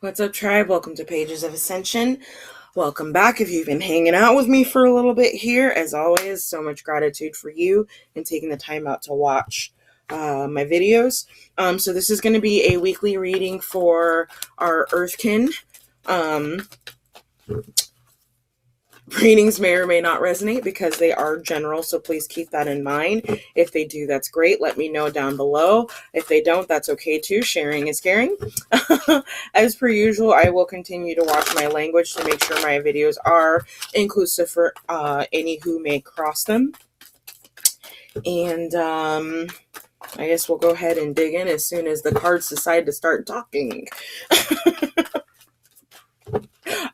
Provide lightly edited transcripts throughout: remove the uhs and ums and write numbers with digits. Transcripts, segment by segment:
What's up, tribe? Welcome to Paiges of Ascension. Welcome back if you've been hanging out with me for a little bit here. As always, so much gratitude for you and taking the time out to watch my videos. So this is going to be a weekly reading for our Earthkin. Readings may or may not resonate because they are general, so please keep that in mind. If they do, that's great. Let me know down below. If they don't, that's okay too. Sharing is caring. As per usual, I will continue to watch my language to make sure my videos are inclusive for any who may cross them. And I guess we'll go ahead and dig in as soon as the cards decide to start talking.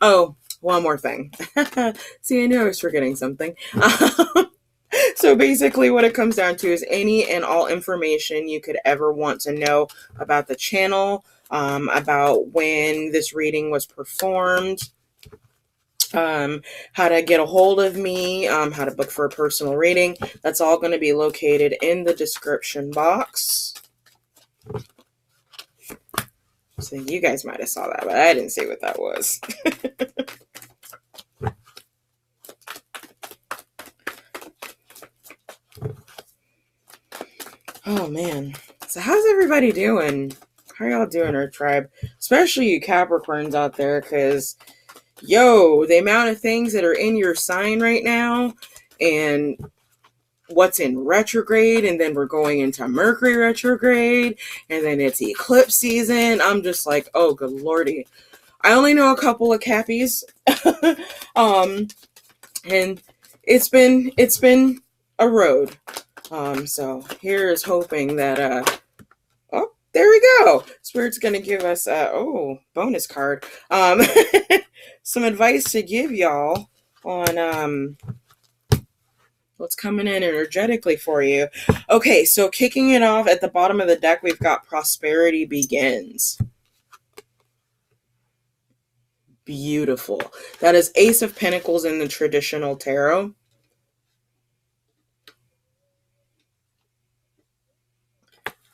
Oh, one more thing. See, I knew I was forgetting something. So basically what it comes down to is any and all information you could ever want to know about the channel, about when this reading was performed, how to get a hold of me, how to book for a personal reading. That's all going to be located in the description box. So you guys might have saw that, but I didn't see what that was. Oh man. So how's everybody doing? How y'all doing, Earth Tribe? Especially you Capricorns out there, because yo, the amount of things that are in your sign right now and what's in retrograde, and then we're going into Mercury retrograde, and then it's eclipse season. I'm just like, oh good lordy. I only know a couple of Cappies. And it's been a road. So here's hoping that oh, there we go. Spirit's gonna give us bonus card. Some advice to give y'all on what's coming in energetically for you. Okay, so kicking it off at the bottom of the deck, we've got Prosperity Begins. Beautiful. That is Ace of Pentacles in the traditional tarot.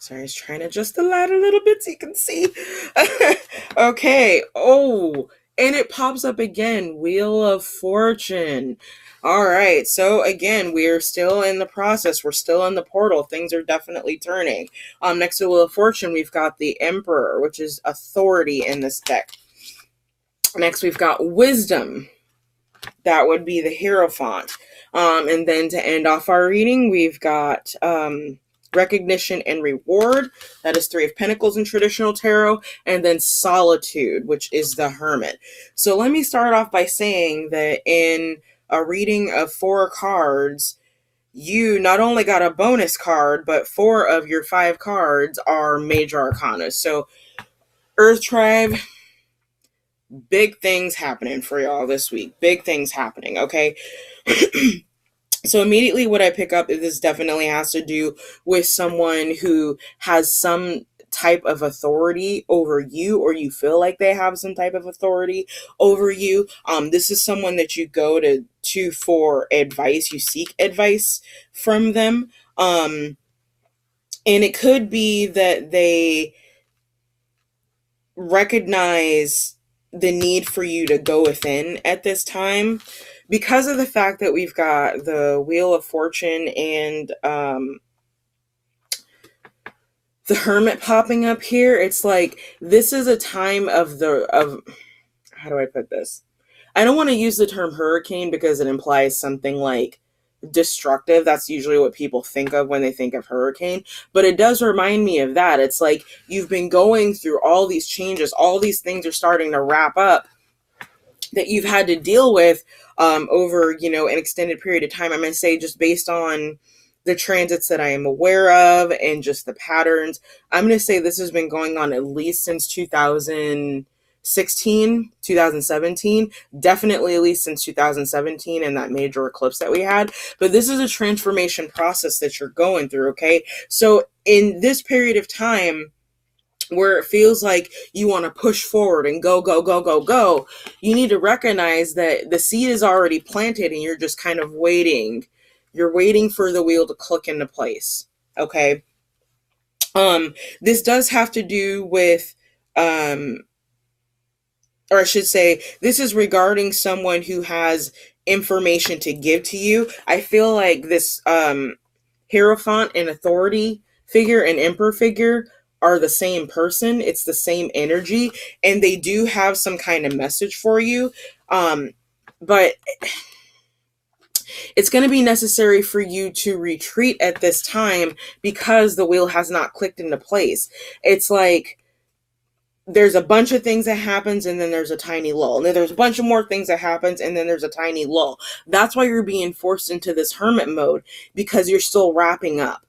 Sorry, I was trying to adjust the light a little bit so you can see. Okay. Oh, and it pops up again. Wheel of Fortune. All right. So again, we're still in the process. We're still in the portal. Things are definitely turning. Next to Wheel of Fortune, we've got the Emperor, which is authority in this deck. Next, we've got Wisdom. That would be the Hierophant. And then to end off our reading, we've got Recognition and Reward. That is Three of Pentacles in traditional tarot. And then Solitude, which is the Hermit. So let me start off by saying that in a reading of 4 cards, you not only got a bonus card, but 4 of your 5 cards are major arcana. So Earth Tribe, big things happening for y'all this week. Big things happening, okay? So immediately what I pick up is this definitely has to do with someone who has some type of authority over you, or you feel like they have some type of authority over you. This is someone that you go to for advice. You seek advice from them. And it could be that they recognize the need for you to go within at this time. Because of the fact that we've got the Wheel of Fortune and the Hermit popping up here, it's like this is a time of how do I put this? I don't want to use the term hurricane because it implies something like destructive. That's usually what people think of when they think of hurricane, but it does remind me of that. It's like you've been going through all these changes, all these things are starting to wrap up that you've had to deal with over, an extended period of time. I'm going to say just based on the transits that I am aware of and just the patterns, I'm going to say this has been going on at least since 2016, 2017, definitely at least since 2017 and that major eclipse that we had. But this is a transformation process that you're going through, okay? So in this period of time, where it feels like you want to push forward and go, you need to recognize that the seed is already planted and you're just kind of waiting. You're waiting for the wheel to click into place. Okay. This does have to do with or I should say, this is regarding someone who has information to give to you. I feel like this Hierophant and authority figure and emperor figure are the same person. It's the same energy, and they do have some kind of message for you. But it's going to be necessary for you to retreat at this time because the wheel has not clicked into place. It's like there's a bunch of things that happens and then there's a tiny lull. And then there's a bunch of more things that happens and then there's a tiny lull. That's why you're being forced into this hermit mode, because you're still wrapping up.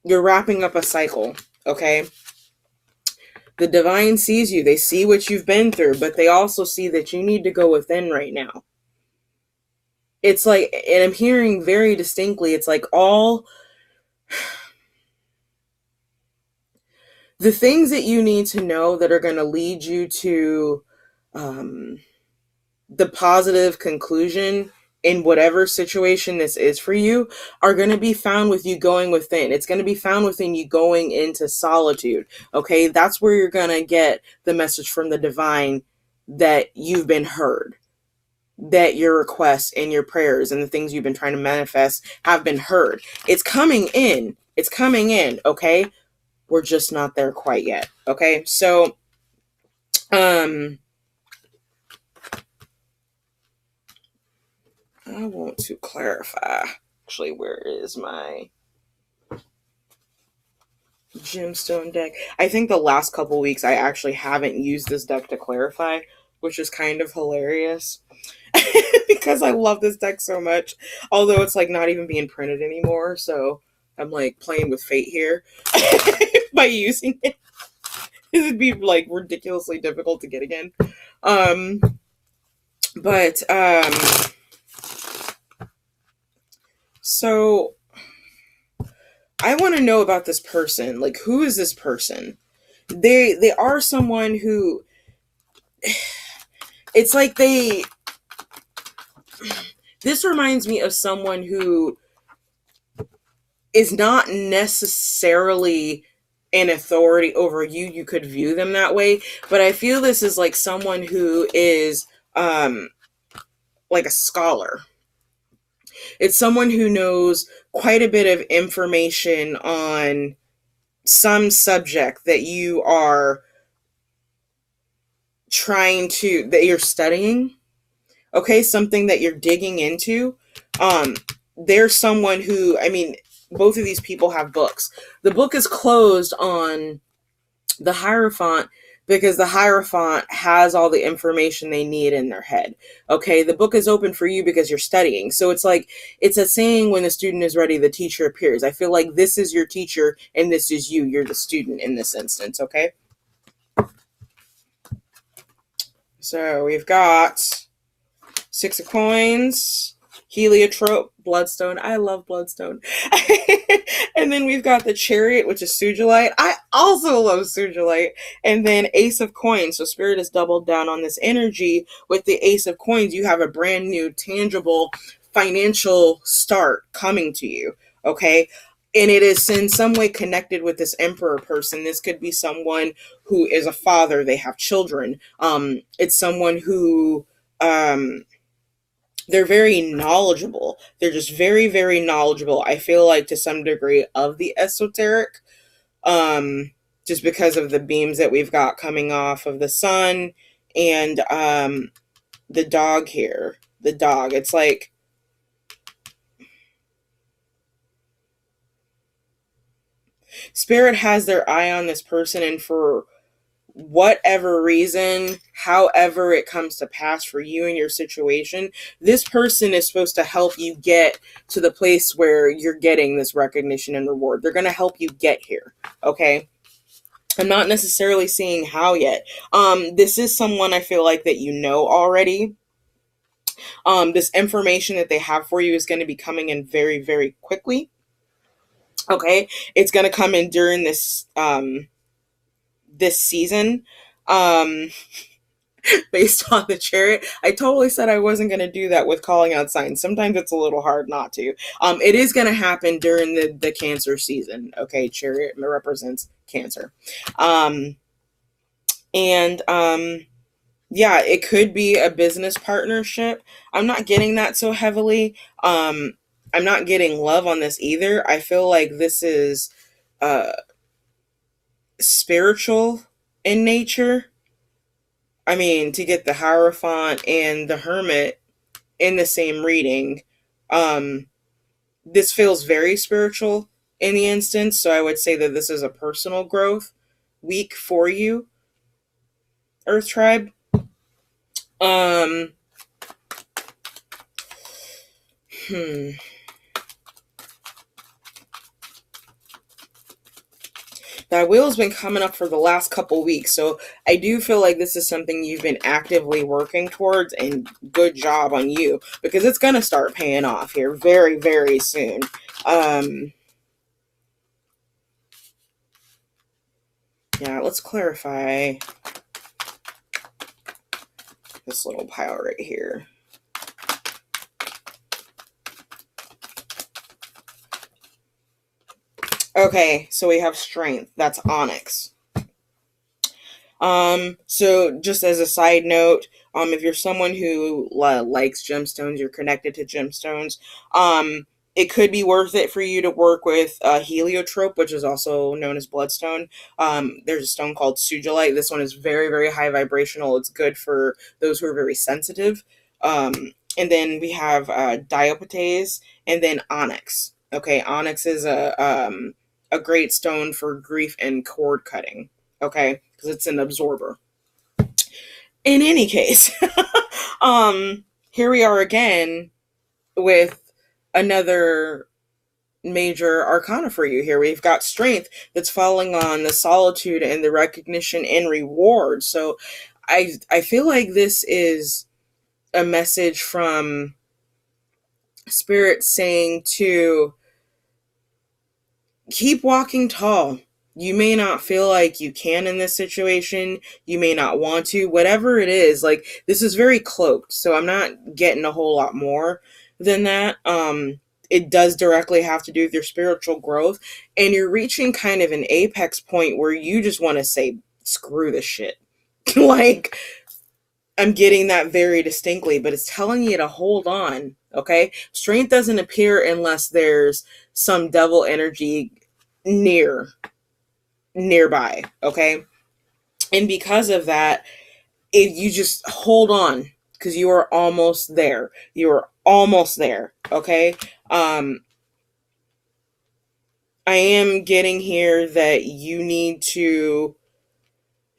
You're wrapping up a cycle, okay? The divine sees you. They see what you've been through, but they also see that you need to go within right now. It's like, and I'm hearing very distinctly, it's like all the things that you need to know that are going to lead you to the positive conclusion in whatever situation this is for you are going to be found with you going within. It's going to be found within you going into solitude. Okay, that's where you're going to get the message from the divine that you've been heard, that your requests and your prayers and the things you've been trying to manifest have been heard. It's coming in. It's coming in. Okay, we're just not there quite yet. Okay, so I want to clarify. Actually, where is my gemstone deck? I think the last couple weeks I actually haven't used this deck to clarify, which is kind of hilarious because I love this deck so much. Although it's like not even being printed anymore, so I'm like playing with fate here by using it. It would be like ridiculously difficult to get again. So I want to know about this person. Like, who is this person? They are someone who, it's like this reminds me of someone who is not necessarily an authority over you. You could view them that way, but I feel this is like someone who is like a scholar. It's someone who knows quite a bit of information on some subject that you are that you're studying. Okay, something that you're digging into. There's someone who, I mean, both of these people have books. The book is closed on the Hierophant because the Hierophant has all the information they need in their head. Okay, the book is open for you because you're studying. So it's like, it's a saying, when the student is ready, the teacher appears. I feel like this is your teacher and this is you. You're the student in this instance, okay? So we've got 6 of coins, heliotrope, bloodstone. I love bloodstone. And then we've got the chariot, which is sugilite. I also love sugilite. And then ace of coins. So spirit has doubled down on this energy. With the ace of coins, you have a brand new, tangible financial start coming to you. Okay. And it is in some way connected with this emperor person. This could be someone who is a father. They have children. It's someone who, they're very knowledgeable. They're just very, very knowledgeable. I feel like to some degree of the esoteric, just because of the beams that we've got coming off of the sun and the dog here. The dog. It's like, spirit has their eye on this person, and for whatever reason, however it comes to pass for you and your situation, this person is supposed to help you get to the place where you're getting this recognition and reward. They're going to help you get here. Okay. I'm not necessarily seeing how yet. This is someone I feel like that you know already. This information that they have for you is going to be coming in very, very quickly. Okay. It's going to come in during this, this season, based on the chariot. I totally said I wasn't going to do that with calling out signs. Sometimes it's a little hard not to. It is going to happen during the Cancer season. Okay, chariot represents Cancer. And yeah, it could be a business partnership. I'm not getting that so heavily. I'm not getting love on this either. I feel like this is uh spiritual in nature. I mean, to get the Hierophant and the Hermit in the same reading, um, this feels very spiritual in the instance. So I would say that this is a personal growth week for you, Earth Tribe. Um, hmm. That wheel's been coming up for the last couple weeks, so I do feel like this is something you've been actively working towards, and good job on you, because it's gonna start paying off here very, very soon. Um, yeah, let's clarify this little pile right here. Okay, so we have strength. That's onyx. So just as a side note, if you're someone who likes gemstones, you're connected to gemstones, it could be worth it for you to work with heliotrope, which is also known as bloodstone. There's a stone called sugilite. This one is very, very high vibrational. It's good for those who are very sensitive. And then we have dioptase, and then onyx. Okay, onyx is a great stone for grief and cord cutting. Okay, because it's an absorber. In any case, here we are again with another major arcana for you. Here we've got strength that's falling on the solitude and the recognition and reward. So I feel like this is a message from spirit saying to keep walking tall. You may not feel like you can in this situation. You may not want to. Whatever it is, like, this is very cloaked. So I'm not getting a whole lot more than that. It does directly have to do with your spiritual growth. And you're reaching kind of an apex point where you just want to say, screw this shit. Like, I'm getting that very distinctly, but it's telling you to hold on. Okay? Strength doesn't appear unless there's some devil energy nearby. Okay, and because of that, if you just hold on, because you are almost there. You are almost there. Okay. I am getting here that you need to,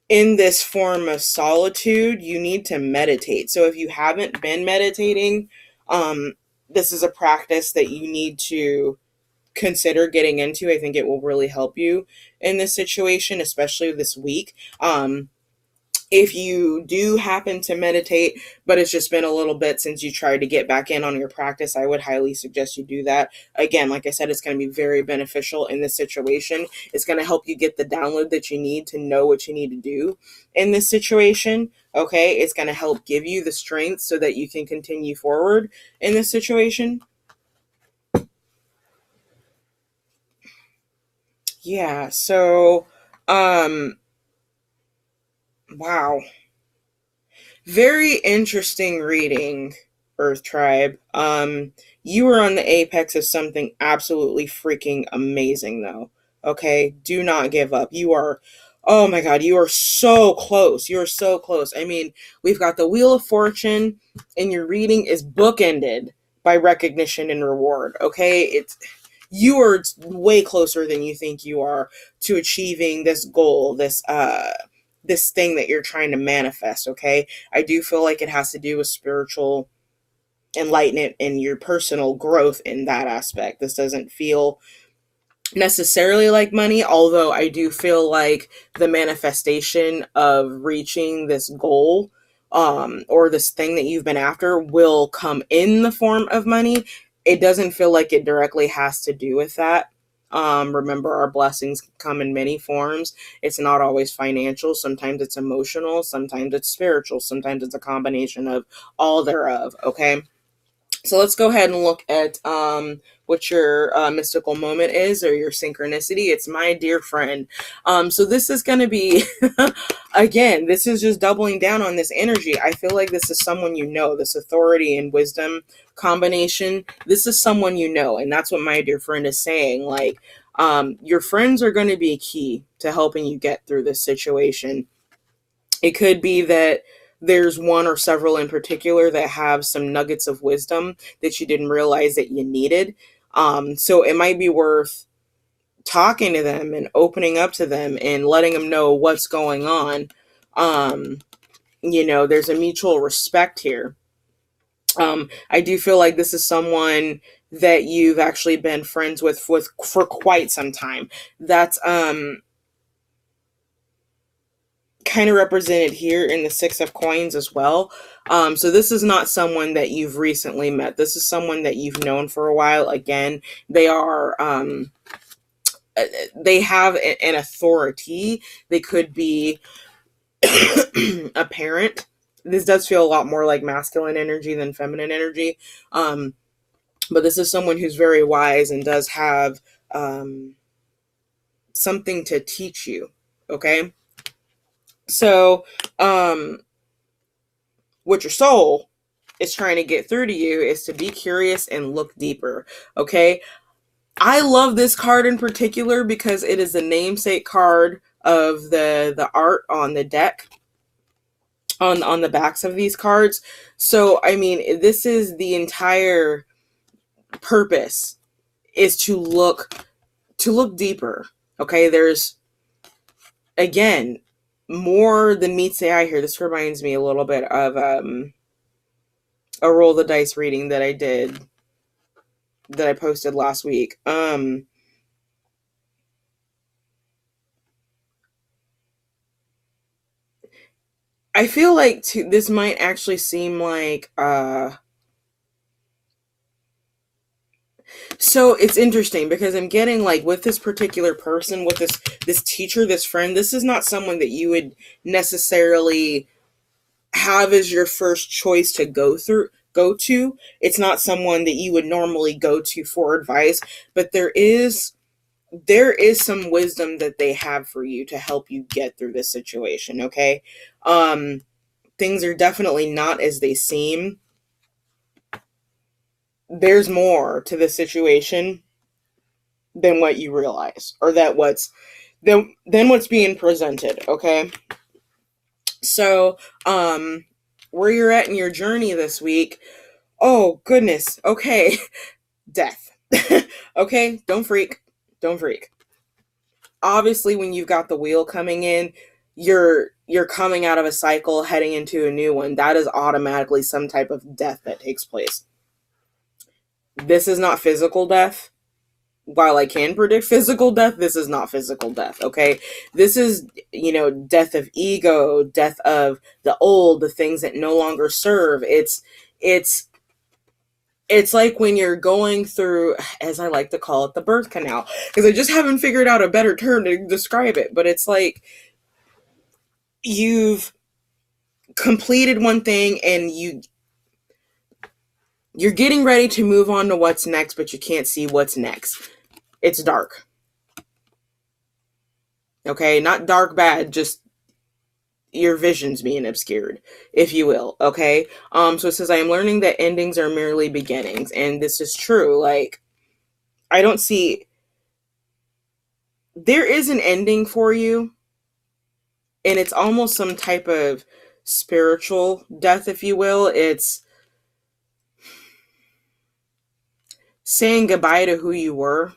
in this form of solitude, you need to meditate. So if you haven't been meditating, this is a practice that you need to consider getting into. I think it will really help you in this situation, especially this week. If you do happen to meditate, but it's just been a little bit since you tried to get back in on your practice, I would highly suggest you do that. Again, like I said, it's going to be very beneficial in this situation. It's going to help you get the download that you need to know what you need to do in this situation. Okay, it's going to help give you the strength so that you can continue forward in this situation. Yeah, so wow. Very interesting reading, Earth Tribe. You were on the apex of something absolutely freaking amazing, though. Okay, do not give up. You are, oh my God, you are so close. You are so close. I mean, we've got the Wheel of Fortune, and your reading is bookended by recognition and reward. Okay, you are way closer than you think you are to achieving this goal, this thing that you're trying to manifest. Okay, I do feel like it has to do with spiritual enlightenment and your personal growth in that aspect. This doesn't feel necessarily like money, although I do feel like the manifestation of reaching this goal, or this thing that you've been after, will come in the form of money. It doesn't feel like it directly has to do with that. Remember, our blessings come in many forms. It's not always financial. Sometimes it's emotional. Sometimes it's spiritual. Sometimes it's a combination of all thereof. Okay. So let's go ahead and look at what your mystical moment is, or your synchronicity. It's my dear friend. So this is going to be again, this is just doubling down on this energy. I feel like this is someone you know, this authority and wisdom combination. This is someone you know, and that's what my dear friend is saying. Like, your friends are going to be key to helping you get through this situation. It could be that there's one or several in particular that have some nuggets of wisdom that you didn't realize that you needed. So it might be worth talking to them and opening up to them and letting them know what's going on. There's a mutual respect here. I do feel like this is someone that you've actually been friends with for quite some time. That's kind of represented here in the Six of Coins as well. So this is not someone that you've recently met. This is someone that you've known for a while. Again, they have an authority. They could be a parent. This does feel a lot more like masculine energy than feminine energy. But this is someone who's very wise and does have something to teach you. Okay. So, what your soul is trying to get through to you is to be curious and look deeper. Okay. I love this card in particular because it is the namesake card of the art on the deck, on the backs of these cards. So, I mean, this is the entire purpose, is to look deeper. Okay. There's, again, more than meets the eye here. This reminds me a little bit of a roll the dice reading that I did, that I posted last week. I feel like this might actually seem like so it's interesting because I'm getting like with this particular person, with this teacher, this friend, this is not someone that you would necessarily have as your first choice to go to. It's not someone that you would normally go to for advice, but there is some wisdom that they have for you to help you get through this situation. Okay. Things are definitely not as they seem. There's more to the situation than what you realize, or than what's being presented. Okay. So, where you're at in your journey this week. Oh, goodness. Okay. Death. Okay. Don't freak. Obviously, when you've got the wheel coming in, you're coming out of a cycle, heading into a new one. That is automatically some type of death that takes place. This is not physical death. While I can predict physical death, this is not physical death, okay? This is, death of ego, death of the old, the things that no longer serve. It's like when you're going through, as I like to call it, the birth canal, because I just haven't figured out a better term to describe it, but it's like you've completed one thing and you're getting ready to move on to what's next, but you can't see what's next. It's dark. Okay, not dark bad, just your vision's being obscured, if you will. Okay. So it says, I am learning that endings are merely beginnings, and this is true. Like, I don't see, there is an ending for you, and it's almost some type of spiritual death, if you will. It's saying goodbye to who you were,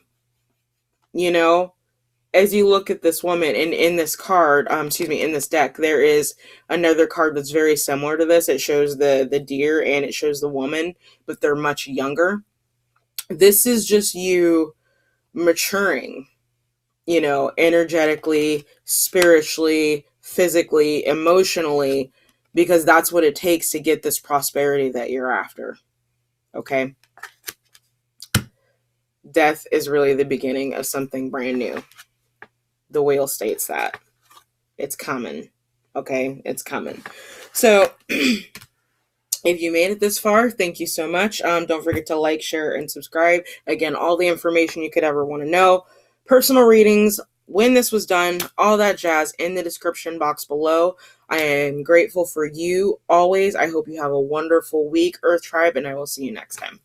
as you look at this woman, and in this card, in this deck, there is another card that's very similar to this. It shows the deer and it shows the woman, but they're much younger. This is just you maturing, energetically, spiritually, physically, emotionally, because that's what it takes to get this prosperity that you're after. Okay. Death is really the beginning of something brand new. The wheel states that. It's coming. Okay? It's coming. So, if you made it this far, thank you so much. Don't forget to like, share, and subscribe. Again, all the information you could ever want to know. Personal readings when this was done, all that jazz in the description box below. I am grateful for you always. I hope you have a wonderful week, Earth Tribe, and I will see you next time.